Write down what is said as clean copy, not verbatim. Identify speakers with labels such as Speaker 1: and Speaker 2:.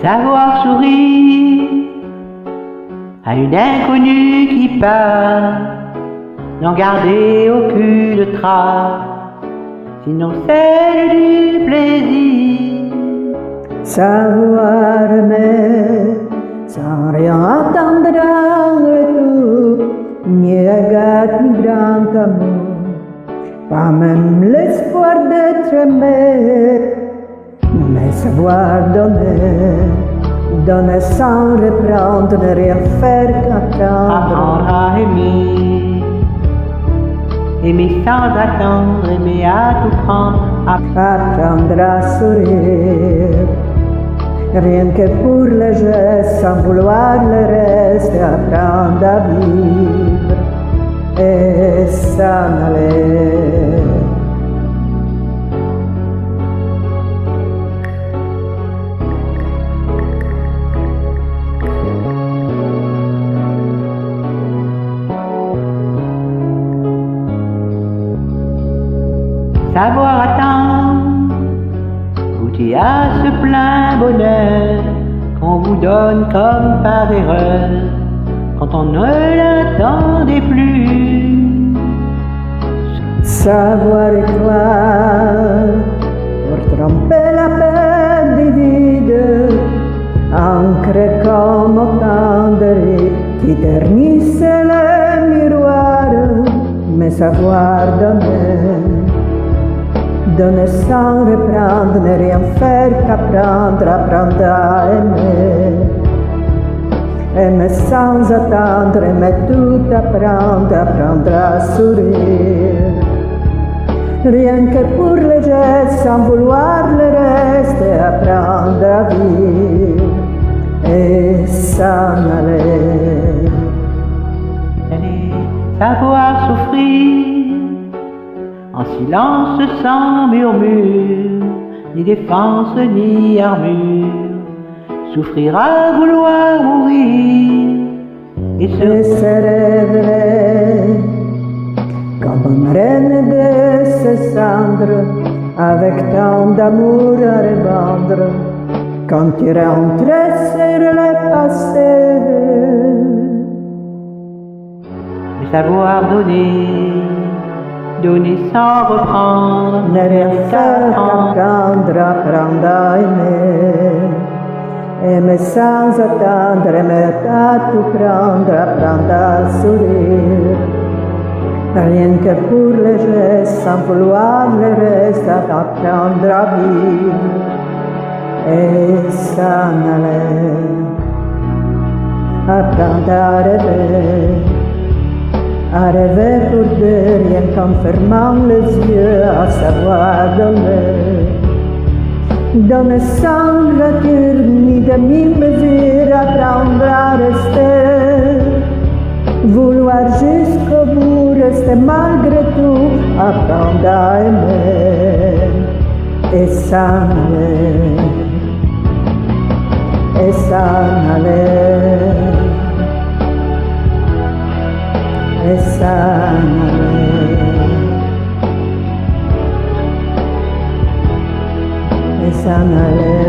Speaker 1: Savoir sourire à une inconnue qui part, n'en garder aucune trace, sinon celle du plaisir.
Speaker 2: Savoir aimer sans rien attendre en retour, ni regard ni grand amour, pas même l'espoir d'être aimé, mais savoir donner sans reprendre, ne rien faire qu'attendre.
Speaker 1: Apprendre à aimer, aimer sans attendre, aimer à tout prendre,
Speaker 2: Apprendre à sourire, rien que pour le geste, sans vouloir le reste, apprendre à vivre et s'en aller.
Speaker 1: savoir attendre, goûter à ce plein bonheur qu'on vous donne comme par erreur, quand on ne l'attendait plus.
Speaker 2: Savoir y croire pour tromper la peine des vides, ancré comme autant de rides qui ternissent le miroir, mais savoir donner sans reprendre, ne rien faire qu'apprendre, apprendre à aimer. Aimer sans attendre, aimer tout apprendre, apprendre à sourire. Rien que pour le geste, sans vouloir le reste, apprendre à vivre et s'en aller.
Speaker 1: Savoir souffrir en silence sans murmure, ni défense ni armure, souffrir à vouloir mourir et
Speaker 2: se révéler comme une reine de ses cendres, avec tant d'amour à revendre, quand tu rentres sur le passé.
Speaker 1: Mais savoir donner sans reprendre,
Speaker 2: ne rien faire qu'apprendre, apprendre à aimer. Aimer sans attendre, aimer à tout prendre, apprendre à sourire. Rien que pour le geste, sans vouloir le reste, apprendre à vivre et s'en aller. Apprendre à rêver pour de rien qu'en fermant les yeux, à savoir donner sans rature ni demi-mesure, apprendre à rester, vouloir jusqu'au bout, rester malgré tout, apprendre à aimer et s'en aller, et s'en aller, et s'en aller, et s'en aller.